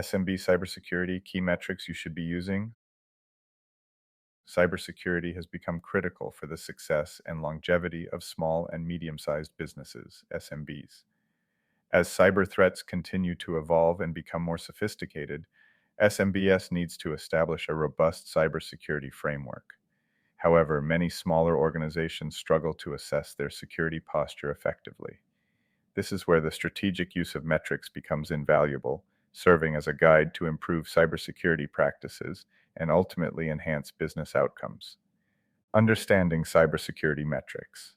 SMB cybersecurity key metrics you should be using. Cybersecurity has become critical for the success and longevity of small and medium-sized businesses, SMBs. As cyber threats continue to evolve and become more sophisticated, SMBS needs to establish a robust cybersecurity framework. However, many smaller organizations struggle to assess their security posture effectively. This is where the strategic use of metrics becomes invaluable, serving as a guide to improve cybersecurity practices and ultimately enhance business outcomes. Understanding cybersecurity metrics.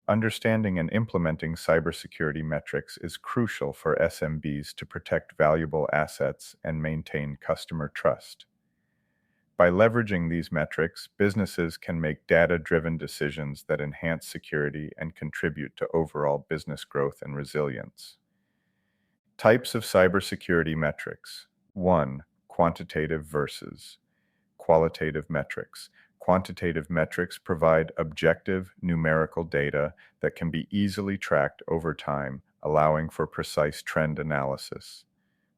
Understanding and implementing cybersecurity metrics is crucial for SMBs to protect valuable assets and maintain customer trust. By leveraging these metrics, businesses can make data-driven decisions that enhance security and contribute to overall business growth and resilience. Types of cybersecurity metrics. 1. Quantitative versus qualitative metrics. Quantitative metrics provide objective, numerical data that can be easily tracked over time, allowing for precise trend analysis,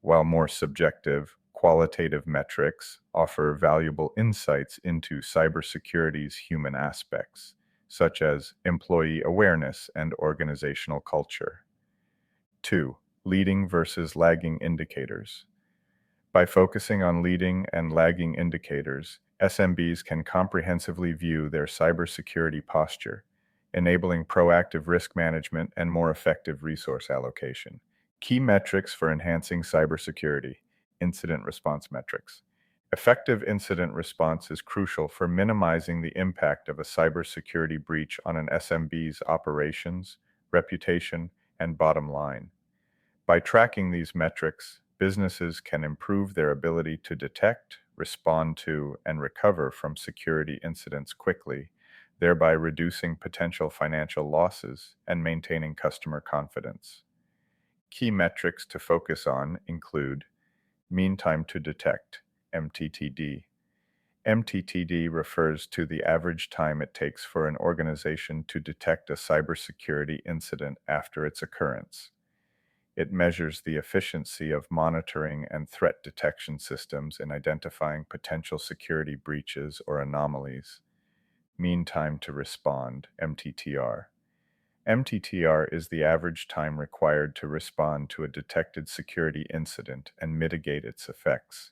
while more subjective, qualitative metrics offer valuable insights into cybersecurity's human aspects, such as employee awareness and organizational culture. 2. Leading versus lagging indicators. By focusing on leading and lagging indicators, SMBs can comprehensively view their cybersecurity posture, enabling proactive risk management and more effective resource allocation. Key metrics for enhancing cybersecurity. Incident response metrics. Effective incident response is crucial for minimizing the impact of a cybersecurity breach on an SMB's operations, reputation, and bottom line. By tracking these metrics, businesses can improve their ability to detect, respond to, and recover from security incidents quickly, thereby reducing potential financial losses and maintaining customer confidence. Key metrics to focus on include mean time to detect, MTTD. MTTD refers to the average time it takes for an organization to detect a cybersecurity incident after its occurrence. It measures the efficiency of monitoring and threat detection systems in identifying potential security breaches or anomalies. Mean time to respond, MTTR. MTTR is the average time required to respond to a detected security incident and mitigate its effects.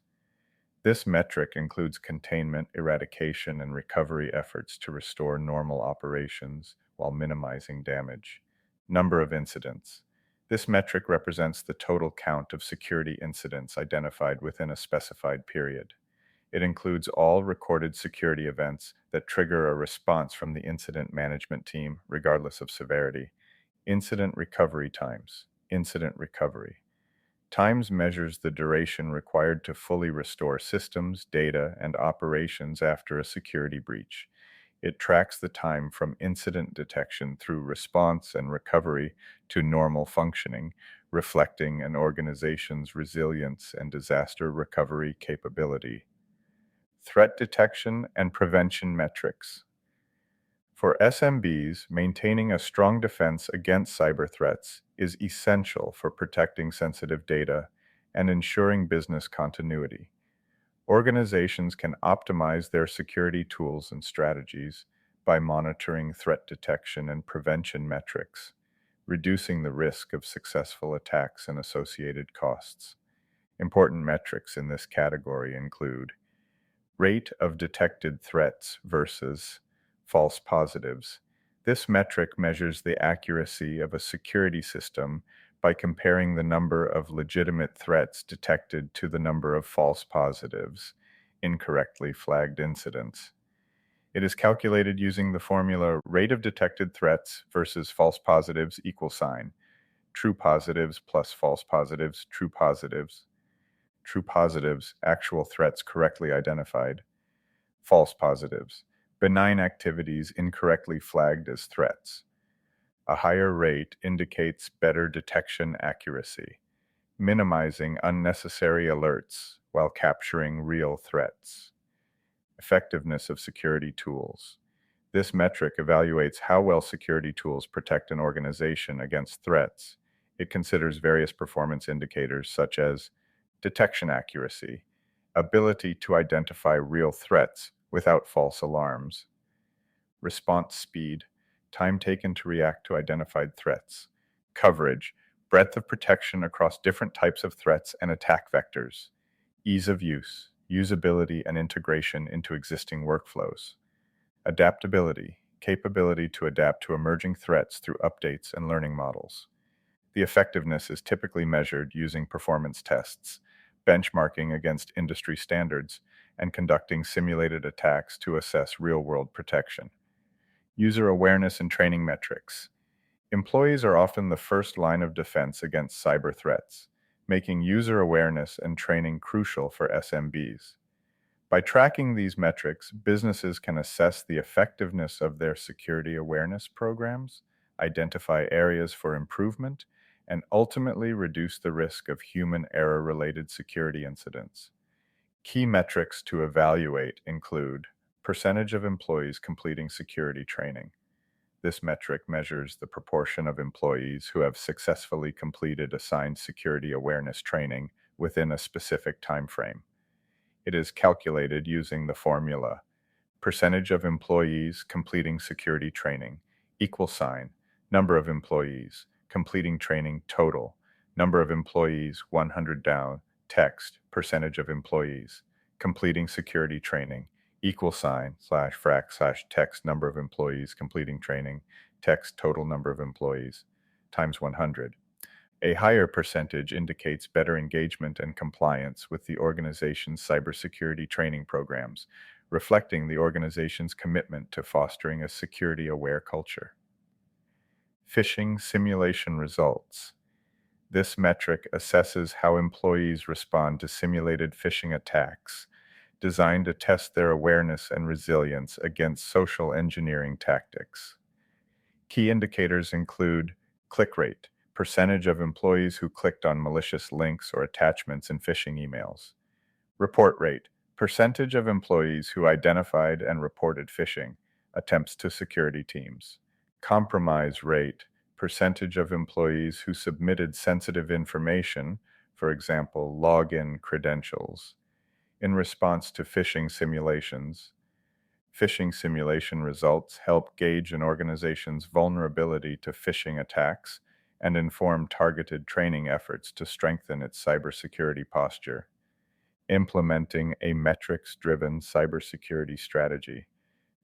This metric includes containment, eradication, and recovery efforts to restore normal operations while minimizing damage. Number of incidents. This metric represents the total count of security incidents identified within a specified period. It includes all recorded security events that trigger a response from the incident management team, regardless of severity. Incident recovery times. Incident recovery. Times measures the duration required to fully restore systems, data, and operations after a security breach. It tracks the time from incident detection through response and recovery to normal functioning, reflecting an organization's resilience and disaster recovery capability. Threat detection and prevention metrics. For SMBs, maintaining a strong defense against cyber threats is essential for protecting sensitive data and ensuring business continuity. Organizations can optimize their security tools and strategies by monitoring threat detection and prevention metrics, reducing the risk of successful attacks and associated costs. Important metrics in this category include rate of detected threats versus false positives. This metric measures the accuracy of a security system by comparing the number of legitimate threats detected to the number of false positives, incorrectly flagged incidents. It is calculated using the formula rate of detected threats versus false positives equal sign, true positives plus false positives, true positives, actual threats correctly identified, false positives, benign activities incorrectly flagged as threats. A higher rate indicates better detection accuracy, minimizing unnecessary alerts while capturing real threats. Effectiveness of security tools. This metric evaluates how well security tools protect an organization against threats. It considers various performance indicators such as detection accuracy, ability to identify real threats without false alarms, response speed, time taken to react to identified threats, coverage, breadth of protection across different types of threats and attack vectors, ease of use, usability and integration into existing workflows, adaptability, capability to adapt to emerging threats through updates and learning models. The effectiveness is typically measured using performance tests, benchmarking against industry standards, and conducting simulated attacks to assess real-world protection. User awareness and training metrics. Employees are often the first line of defense against cyber threats, making user awareness and training crucial for SMBs. By tracking these metrics, businesses can assess the effectiveness of their security awareness programs, identify areas for improvement, and ultimately reduce the risk of human error-related security incidents. Key metrics to evaluate include percentage of employees completing security training. This metric measures the proportion of employees who have successfully completed assigned security awareness training within a specific time frame. It is calculated using the formula percentage of employees completing security training equal sign number of employees completing training total number of employees 100 down text percentage of employees completing security training equal sign slash frac slash text number of employees completing training text total number of employees times 100. A higher percentage indicates better engagement and compliance with the organization's cybersecurity training programs, reflecting the organization's commitment to fostering a security-aware culture. Phishing simulation results. This metric assesses how employees respond to simulated phishing attacks, designed to test their awareness and resilience against social engineering tactics. Key indicators include click rate, percentage of employees who clicked on malicious links or attachments in phishing emails. Report rate, percentage of employees who identified and reported phishing attempts to security teams. Compromise rate, percentage of employees who submitted sensitive information, for example, login credentials, in response to phishing simulations. Phishing simulation results help gauge an organization's vulnerability to phishing attacks and inform targeted training efforts to strengthen its cybersecurity posture. Implementing a metrics-driven cybersecurity strategy.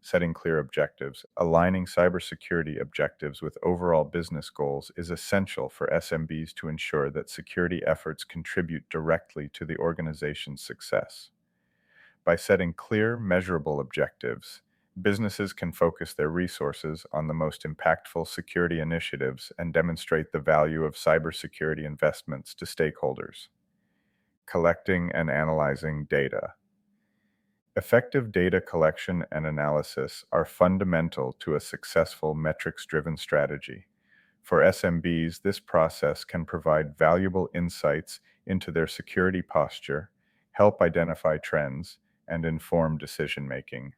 Setting clear objectives. Aligning cybersecurity objectives with overall business goals is essential for SMBs to ensure that security efforts contribute directly to the organization's success. By setting clear, measurable objectives, businesses can focus their resources on the most impactful security initiatives and demonstrate the value of cybersecurity investments to stakeholders. Collecting and analyzing data. Effective data collection and analysis are fundamental to a successful metrics-driven strategy. For SMBs, this process can provide valuable insights into their security posture, help identify trends, and inform decision-making.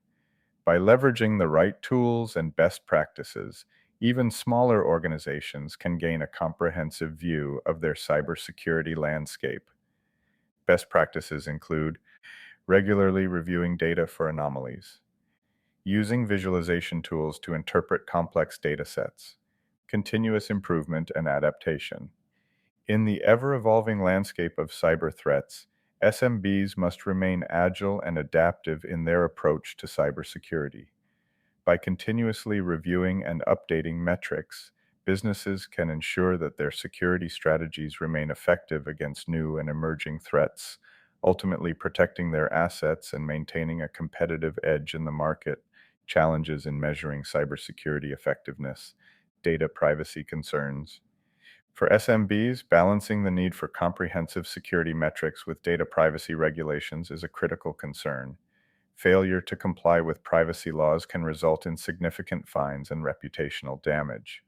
By leveraging the right tools and best practices, even smaller organizations can gain a comprehensive view of their cybersecurity landscape. Best practices include regularly reviewing data for anomalies, using visualization tools to interpret complex data sets, continuous improvement and adaptation. In the ever-evolving landscape of cyber threats, SMBs must remain agile and adaptive in their approach to cybersecurity. By continuously reviewing and updating metrics, businesses can ensure that their security strategies remain effective against new and emerging threats, ultimately protecting their assets and maintaining a competitive edge in the market. Challenges in measuring cybersecurity effectiveness, data privacy concerns. For SMBs, balancing the need for comprehensive security metrics with data privacy regulations is a critical concern. Failure to comply with privacy laws can result in significant fines and reputational damage.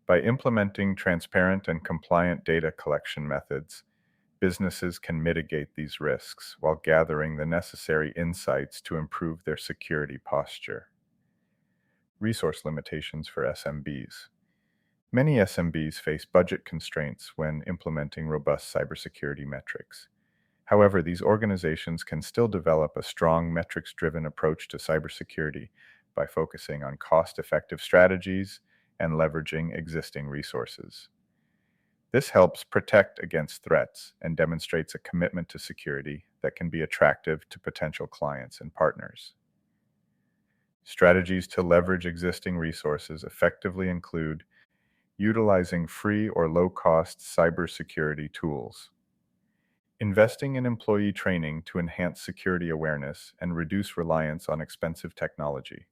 By implementing transparent and compliant data collection methods, businesses can mitigate these risks while gathering the necessary insights to improve their security posture. Resource limitations for SMBs. Many SMBs face budget constraints when implementing robust cybersecurity metrics. However, these organizations can still develop a strong metrics-driven approach to cybersecurity by focusing on cost-effective strategies and leveraging existing resources. This helps protect against threats and demonstrates a commitment to security that can be attractive to potential clients and partners. Strategies to leverage existing resources effectively include utilizing free or low-cost cybersecurity tools, investing in employee training to enhance security awareness and reduce reliance on expensive technology,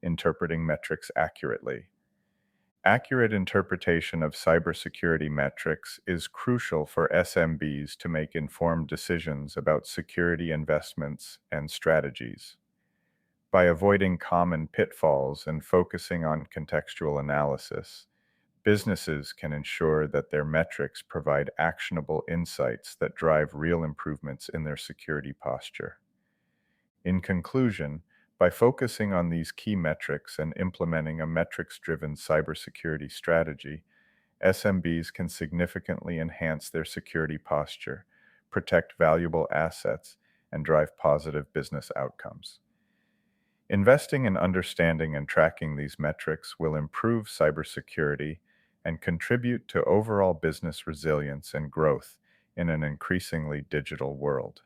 interpreting metrics accurately. Accurate interpretation of cybersecurity metrics is crucial for SMBs to make informed decisions about security investments and strategies. By avoiding common pitfalls and focusing on contextual analysis, businesses can ensure that their metrics provide actionable insights that drive real improvements in their security posture. In conclusion, by focusing on these key metrics and implementing a metrics-driven cybersecurity strategy, SMBs can significantly enhance their security posture, protect valuable assets, and drive positive business outcomes. Investing in understanding and tracking these metrics will improve cybersecurity and contribute to overall business resilience and growth in an increasingly digital world.